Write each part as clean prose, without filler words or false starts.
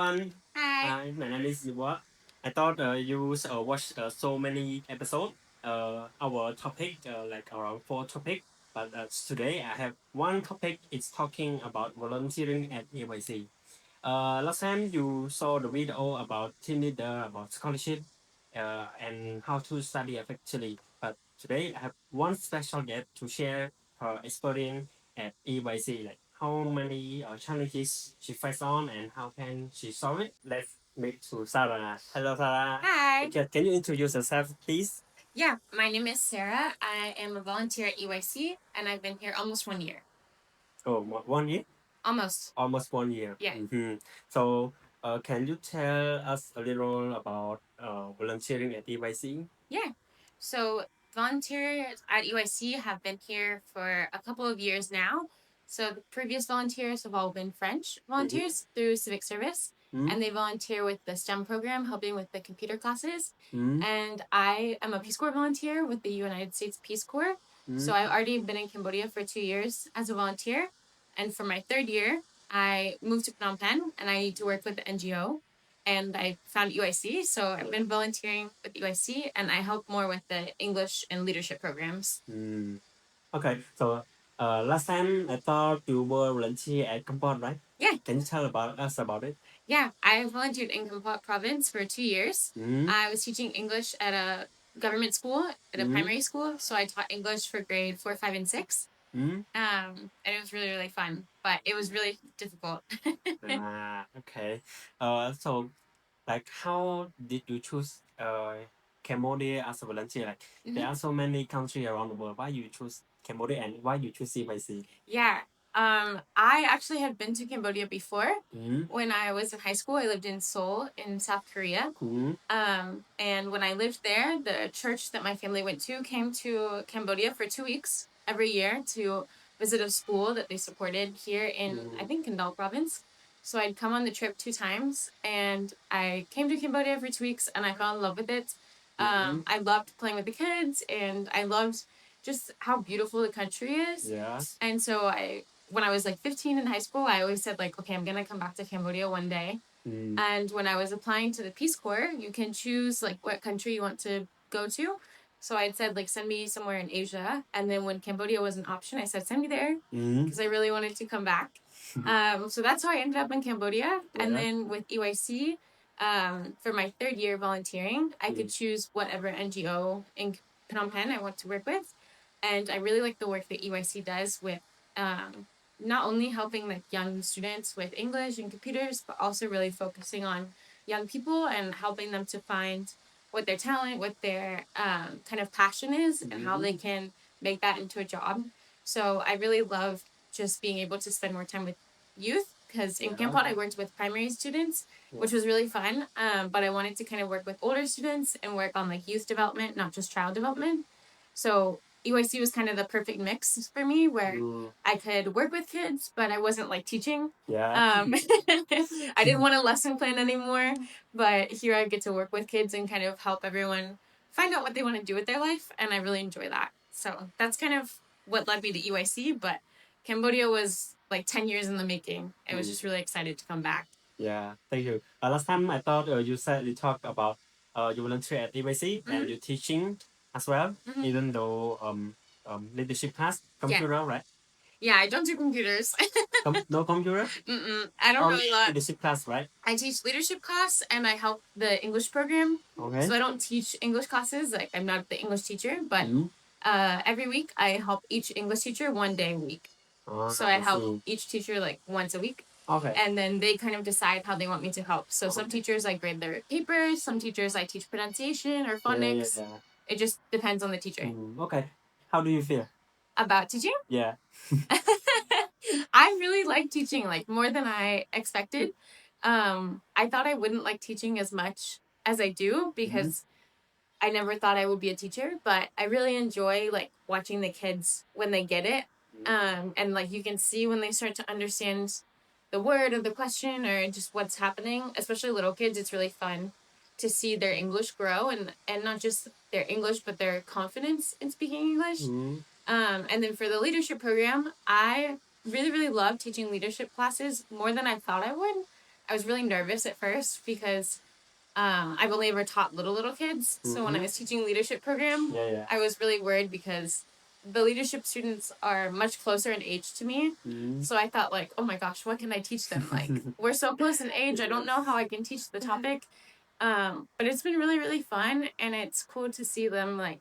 everyone. Hi. Hi, my name is Yuwa. I thought you watched so many episodes. Our topic like around four topic, but today I have one topic. It's talking about volunteering at EYC. Last time you saw the video about team leader, about scholarship, and how to study effectively. But today I have one special guest to share her experience at EYC, like how many challenges she faced on and how can she solve it. Let's meet to Sarah. Hello, Sarah. Hi. Can you introduce yourself, please? Yeah, my name is Sarah. I am a volunteer at EYC, and I've been here almost 1 year. Oh, 1 year? Almost. Almost 1 year. Yeah. So, can you tell us a little about volunteering at EYC? Yeah. So volunteers at EYC have been here for a couple of years now. So the previous volunteers have all been French volunteers through civic service, and they volunteer with the STEM program, helping with the computer classes. And I am a Peace Corps volunteer with the United States Peace Corps. So I've already been in Cambodia for 2 years as a volunteer. And for my third year, I moved to Phnom Penh and I need to work with the NGO. And I found EYC. So I've been volunteering with EYC and I help more with the English and leadership programs. Okay, so last time I thought you were volunteer at Kampot, right? Yeah. Can you tell about us about it? Yeah, I volunteered in Kampot province for 2 years. I was teaching English at a government school, at a primary school. So I taught English for grade 4, 5, and 6. And it was really, really fun, but it was really difficult. Okay. So like how did you choose Cambodia as a volunteer? Like there are so many countries around the world. Why you choose Cambodia and why you choose CYC? Yeah. I actually had been to Cambodia before. When I was in high school, I lived in Seoul in South Korea. And when I lived there, the church that my family went to came to Cambodia for 2 weeks every year to visit a school that they supported here in, I think, Kendal province. So I'd come on the trip 2 times, and I came to Cambodia for 2 weeks, and I fell in love with it. I loved playing with the kids, and I loved just how beautiful the country is. Yeah. And so when I was like 15 in high school, I always said like, okay, I'm gonna come back to Cambodia one day. And when I was applying to the Peace Corps, you can choose like what country you want to go to. So I'd said like send me somewhere in Asia, and then when Cambodia was an option, I said send me there because I really wanted to come back. So that's how I ended up in Cambodia. And then with EYC, for my third year volunteering, I could choose whatever NGO in Phnom Penh I want to work with. And I really like the work that EYC does with not only helping like young students with English and computers, but also really focusing on young people and helping them to find what their talent, what their kind of passion is, and how they can make that into a job. So I really love just being able to spend more time with youth because in Campot I worked with primary students, which was really fun. But I wanted to kind of work with older students and work on like youth development, not just child development. So EYC was kind of the perfect mix for me where I could work with kids, but I wasn't like teaching. Yeah. I didn't want a lesson plan anymore, but here I get to work with kids and kind of help everyone find out what they want to do with their life, and I really enjoy that. So that's kind of what led me to EYC, but Cambodia was like 10 years in the making. I was just really excited to come back. Yeah, thank you. Last time I thought you said you talked about you volunteer at EYC and you're teaching as well, even though leadership class, computer, right? Yeah, I don't do computers. No computer? I don't Only really love leadership class, right? I teach leadership class and I help the English program. Okay. So I don't teach English classes. Like I'm not the English teacher, but every week I help each English teacher 1 day a week. So I help each teacher like once a week. Okay. And then they kind of decide how they want me to help. So some teachers I grade their papers, some teachers I teach pronunciation or phonics. Yeah. It just depends on the teacher. Okay. How do you feel about teaching? Yeah. I really like teaching, like more than I expected. I thought I wouldn't like teaching as much as I do because I never thought I would be a teacher, but I really enjoy like watching the kids when they get it. And like you can see when they start to understand the word or the question or just what's happening, especially little kids, it's really fun to see their English grow and not just their English, but their confidence in speaking English. And then for the leadership program, I really, really love teaching leadership classes more than I thought I would. I was really nervous at first because I've only ever taught little kids. So when I was teaching leadership program, I was really worried because the leadership students are much closer in age to me. So I thought like, oh my gosh, what can I teach them? Like we're so close in age. I don't know how I can teach the topic. But it's been really, really fun, and it's cool to see them like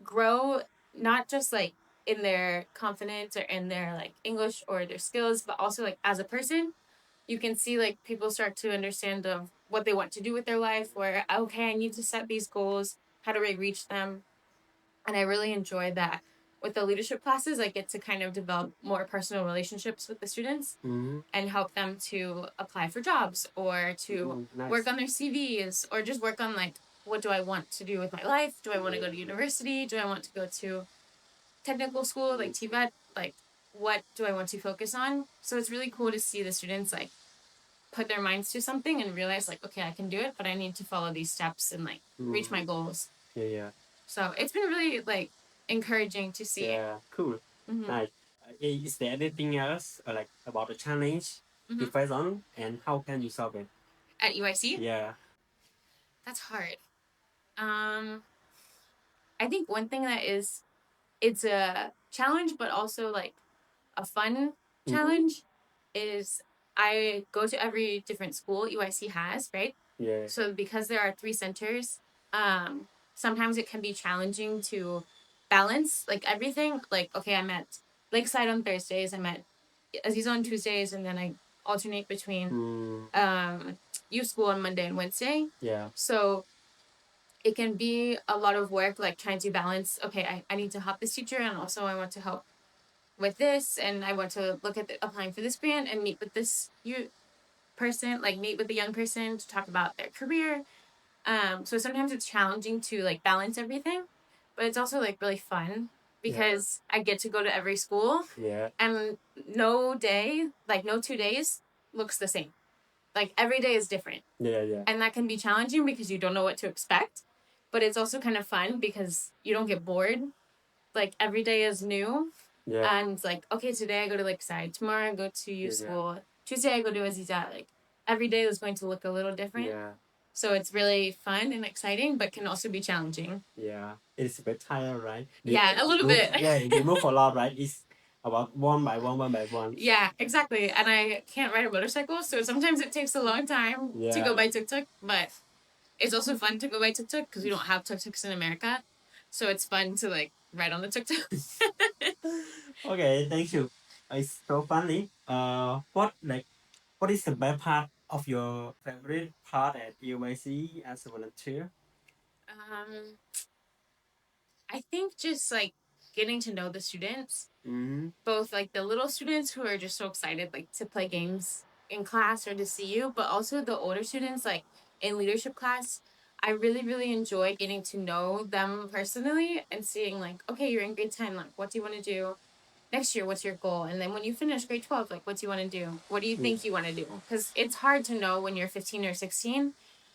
grow, not just like in their confidence or in their like English or their skills, but also like as a person. You can see like people start to understand of what they want to do with their life, where okay, I need to set these goals. How do I reach them? And I really enjoy that. With the leadership classes, I get to kind of develop more personal relationships with the students and help them to apply for jobs or to work on their CVs or just work on like, what do I want to do with my life? Do I want to go to university? Do I want to go to technical school like Tibet? Like, what do I want to focus on? So it's really cool to see the students like put their minds to something and realize like, okay, I can do it, but I need to follow these steps and like reach my goals. Yeah. So it's been really like encouraging to see. Yeah, cool. Nice. Is there anything else like about the challenge you face on, and how can you solve it? At EYC? Yeah. That's hard. I think one thing that is, it's a challenge, but also like a fun challenge is I go to every different school EYC has, right? Yeah. So because there are 3 centers, sometimes it can be challenging to balance like everything. Like, okay, I'm at Lakeside on Thursdays, I'm at Aziz on Tuesdays, and then I alternate between youth school on Monday and Wednesday. Yeah. So it can be a lot of work, like trying to balance, okay, I need to help this teacher, and also I want to help with this, and I want to look at applying for this grant and meet with this person, like meet with the young person to talk about their career. So sometimes it's challenging to like balance everything, but it's also like really fun because I get to go to every school. Yeah. And no day, like no 2 days looks the same. Like every day is different. Yeah. And that can be challenging because you don't know what to expect. But it's also kind of fun because you don't get bored. Like every day is new. Yeah. And it's like, okay, today I go to Lakeside. Tomorrow I go to youth school. Tuesday I go to Aziza. Like every day is going to look a little different. Yeah. So it's really fun and exciting, but can also be challenging. Yeah. It's a bit tired, right? Yeah, a little bit. Yeah, you move a lot, right? It's about one by one. Yeah, exactly. And I can't ride a motorcycle, so sometimes it takes a long time to go by tuk-tuk, but it's also fun to go by tuk-tuk because we don't have tuk-tuks in America. So it's fun to like ride on the tuk-tuk. Okay, thank you. It's so funny. What is the best part of your favorite part at EYC as a volunteer? I think just like getting to know the students, both like the little students who are just so excited like to play games in class or to see you, but also the older students like in leadership class. I really, really enjoy getting to know them personally and seeing like, okay, you're in grade 10, like what do you want to do next year? What's your goal? And then when you finish grade 12, like what do you want to do? What do you think you want to do? Because it's hard to know when you're 15 or 16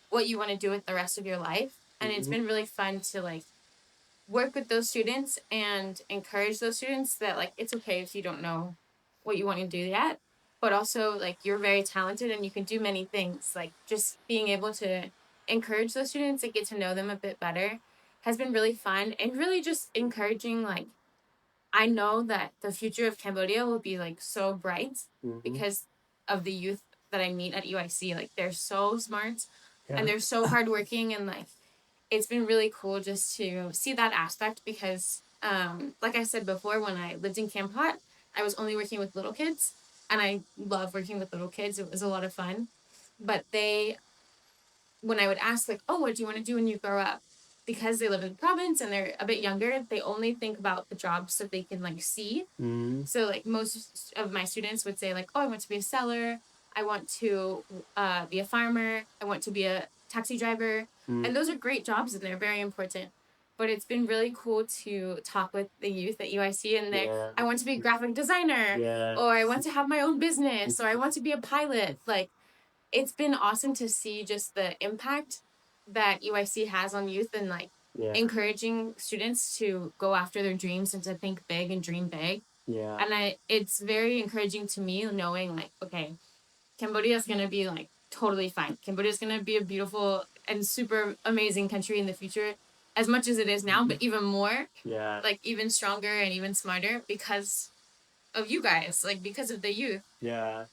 what you want to do with the rest of your life. And it's been really fun to like work with those students and encourage those students that like it's okay if you don't know what you want to do yet, but also like you're very talented and you can do many things. Like just being able to encourage those students and get to know them a bit better has been really fun and really just encouraging. Like I know that the future of Cambodia will be like so bright because of the youth that I meet at EYC. Like they're so smart and they're so hardworking, and like it's been really cool just to see that aspect because, like I said before, when I lived in Camp Hot, I was only working with little kids, and I love working with little kids. It was a lot of fun. But when I would ask, like, oh, what do you want to do when you grow up? Because they live in the province and they're a bit younger, they only think about the jobs that they can, like, see. So, like, most of my students would say, like, oh, I want to be a seller. I want to be a farmer. I want to be a taxi driver. And those are great jobs and they're very important. But it's been really cool to talk with the youth at EYC and I want to be a graphic designer, or I want to have my own business, or I want to be a pilot. Like, it's been awesome to see just the impact that EYC has on youth and like encouraging students to go after their dreams and to think big and dream big. And it's very encouraging to me knowing like, okay, Cambodia is going to be like totally fine. Cambodia is going to be a beautiful and super amazing country in the future, as much as it is now, but even more. Yeah. Like even stronger and even smarter because of you guys, like because of the youth. Yeah.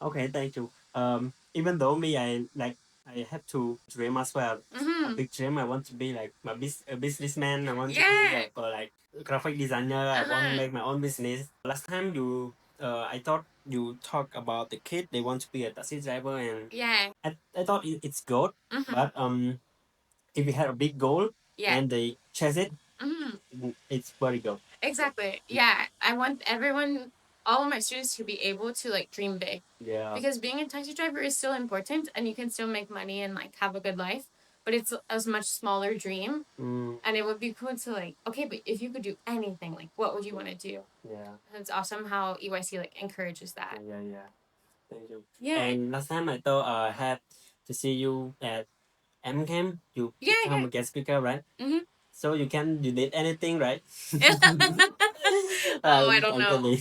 Okay, thank you. Even though me, I have to dream as well. A big dream. I want to be like a businessman. I want to be like graphic designer. I want to make my own business. Last time I thought you talk about the kid. They want to be a taxi driver, and I thought it's good. But if you had a big goal and they chase it, it's very good. Exactly. Yeah. I want everyone, all of my students to be able to like dream big. Yeah. Because being a taxi driver is still important and you can still make money and like have a good life, but it's a much smaller dream. And it would be cool to like, okay, but if you could do anything, like what would you want to do? Yeah. And it's awesome how EYC like encourages that. Yeah, yeah. Thank you. Yeah. And last time I thought I had to see you at M Camp. You become a guest speaker, right? So you did anything, right? Oh, I don't know.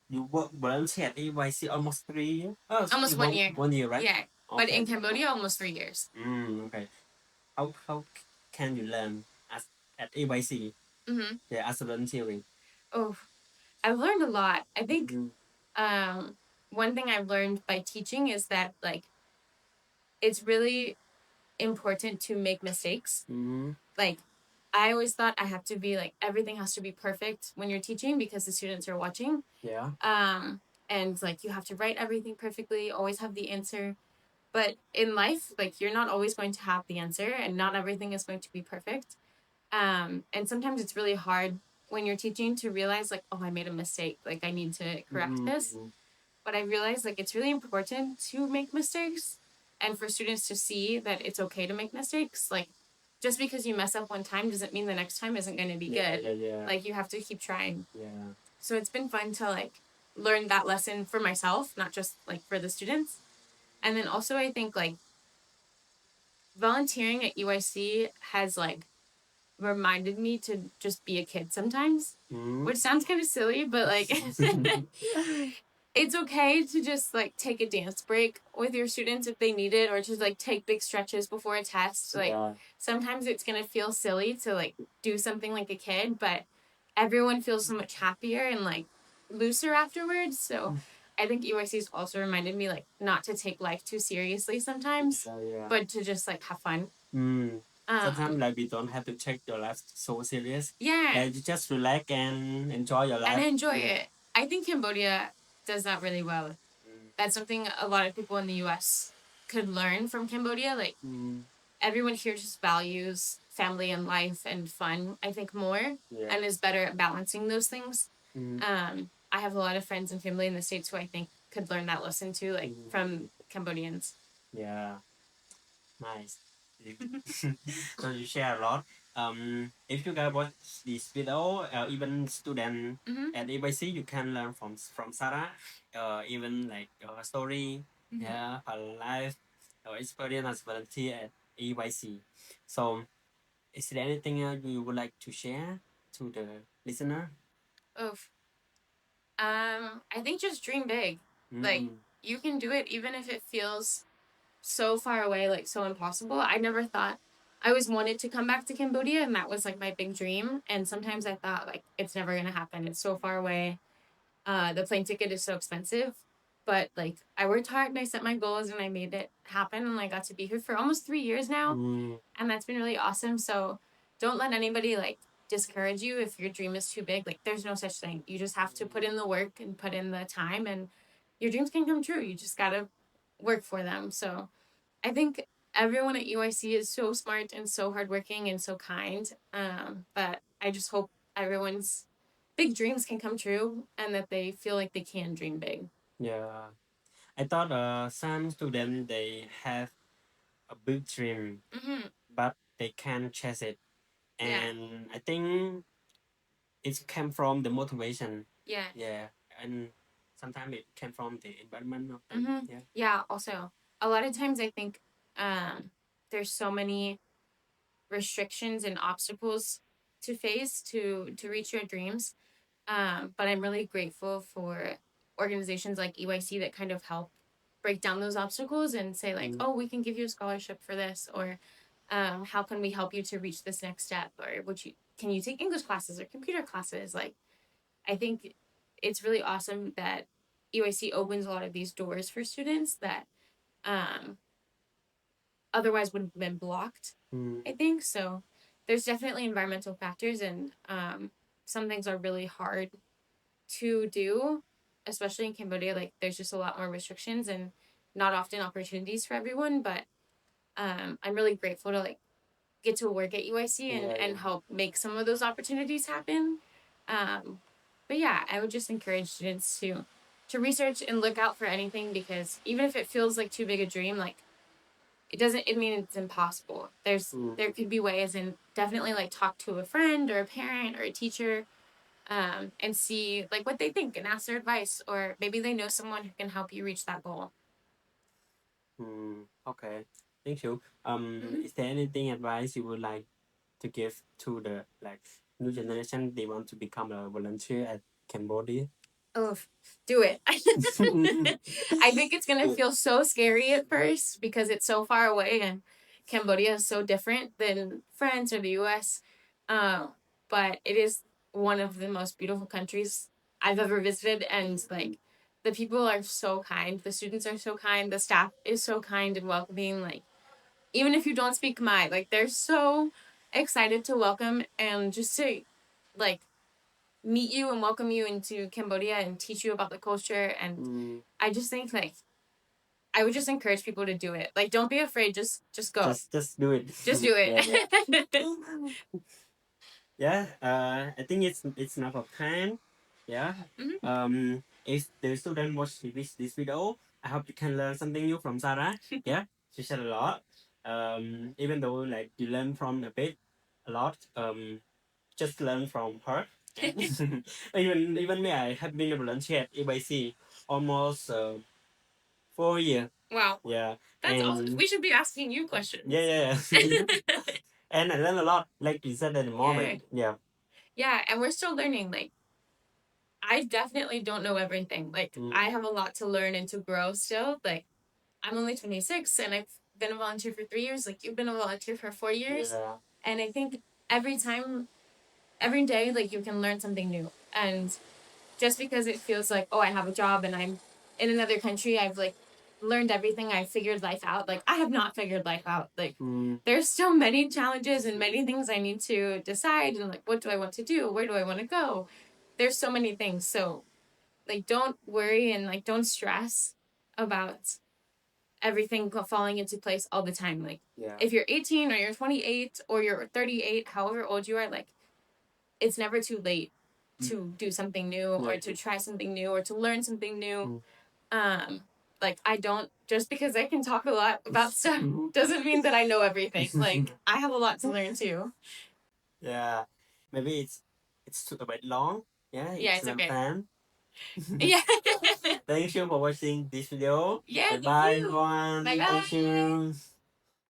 You work volunteer at EYC almost 3 years? Oh, almost 1 year. 1 year, right? Yeah. Okay. But in Cambodia, almost 3 years. Okay. How can you learn at EYC? Yeah, as a volunteering. Oh, I've learned a lot. I think one thing I've learned by teaching is that like it's really important to make mistakes. Like I always thought I have to be like everything has to be perfect when you're teaching because the students are watching. Yeah. And like you have to write everything perfectly, always have the answer. But in life, like you're not always going to have the answer and not everything is going to be perfect. And sometimes it's really hard when you're teaching to realize like, oh, I made a mistake. Like I need to correct this. But I realized like it's really important to make mistakes and for students to see that it's okay to make mistakes. Like just because you mess up one time doesn't mean the next time isn't going to be good. Yeah. Like you have to keep trying. Yeah. So it's been fun to like learn that lesson for myself, not just like for the students. And then also I think like volunteering at EYC has like reminded me to just be a kid sometimes, which sounds kind of silly, but like it's okay to just like take a dance break with your students if they need it, or just like take big stretches before a test. Like sometimes it's gonna feel silly to like do something like a kid, but everyone feels so much happier and like looser afterwards. So I think EYC's also reminded me like not to take life too seriously sometimes, but to just like have fun. Sometimes like we don't have to take your life so serious. Yeah. And you just relax and enjoy your life. And enjoy it. I think Cambodia does that really well. That's something a lot of people in the US could learn from Cambodia. Like everyone here just values family and life and fun, I think, more and is better at balancing those things. I have a lot of friends and family in the States who I think could learn that lesson too, like from Cambodians. Yeah. Nice. So you share a lot. If you guys watch this video, even student at EYC, you can learn from Sarah. Even like her story, yeah, her life, her experience as volunteer at EYC. So, is there anything else you would like to share to the listener? Oof. I think just dream big. Like you can do it even if it feels so far away, like so impossible. I never thought I always wanted to come back to Cambodia, and that was like my big dream. And sometimes I thought like it's never gonna happen. It's so far away. The plane ticket is so expensive. But like I worked hard and I set my goals and I made it happen and I got to be here for almost 3 years now. And that's been really awesome. So don't let anybody like discourage you if your dream is too big. Like there's no such thing. You just have to put in the work and put in the time and your dreams can come true. You just gotta work for them. So I think everyone at UIC is so smart and so hardworking and so kind. But I just hope everyone's big dreams can come true and that they feel like they can dream big. Yeah. I thought some students they have a big dream, but they can't chase it. And I think it came from the motivation. Yeah. Yeah. And sometimes it came from the environment of them. Yeah. Yeah. Also, a lot of times I think there's so many restrictions and obstacles to face to reach your dreams. But I'm really grateful for organizations like EYC that kind of help break down those obstacles and say like, oh, we can give you a scholarship for this, or how can we help you to reach this next step, or can you take English classes or computer classes? Like, I think it's really awesome that EYC opens a lot of these doors for students that otherwise would have been blocked. I think so. There's definitely environmental factors, and some things are really hard to do, especially in Cambodia. Like, there's just a lot more restrictions and not often opportunities for everyone. But I'm really grateful to like get to work at EYC and help make some of those opportunities happen. But yeah, I would just encourage students to research and look out for anything, because even if it feels like too big a dream, like it mean it's impossible. There could be ways, and definitely like talk to a friend or a parent or a teacher, and see like what they think and ask their advice, or maybe they know someone who can help you reach that goal. Okay, thank you. Is there anything advice you would like to give to the like new generation? They want to become a volunteer at Cambodia. Oh, do it. I think it's gonna feel so scary at first because it's so far away, and Cambodia is so different than France or the US. But it is one of the most beautiful countries I've ever visited, and like the people are so kind, the students are so kind, the staff is so kind and welcoming. Like, even if you don't speak Khmer, like they're so excited to welcome and just to like meet you and welcome you into Cambodia and teach you about the culture. And I just think like I would just encourage people to do it. Like, don't be afraid. Just go. Just do it. Just do it. Yeah. I think it's enough of time. Yeah. If the student watch this video, I hope you can learn something new from Sarah. Yeah. She said a lot. Even though like you learn from a lot. Just learn from her. Even me, I have been a volunteer at EYC almost 4 years. Wow. Yeah. That's awesome. We should be asking you questions. Yeah. And I learned a lot, like you said at the moment. Yeah. Yeah, and we're still learning. Like, I definitely don't know everything. Like, I have a lot to learn and to grow still. Like, I'm only 26 and I've been a volunteer for 3 years. Like, you've been a volunteer for 4 years. Yeah. And I think every day, like, you can learn something new. And just because it feels like, oh, I have a job and I'm in another country, I've like learned everything, I figured life out. Like, I have not figured life out. Like, there's still many challenges and many things I need to decide, and like, what do I want to do? Where do I want to go? There's so many things. So like, don't worry and like don't stress about everything falling into place all the time. Like, if you're 18 or you're 28 or you're 38, however old you are, like, it's never too late to do something new or to try something new or to learn something new. Like, I don't, just because I can talk a lot about stuff doesn't mean that I know everything. Like, I have a lot to learn too. Yeah. Maybe it's too a bit long. Yeah. It's okay. Time. Yeah. Thank you for watching this video. Yeah. Bye everyone. Bye. Thank you.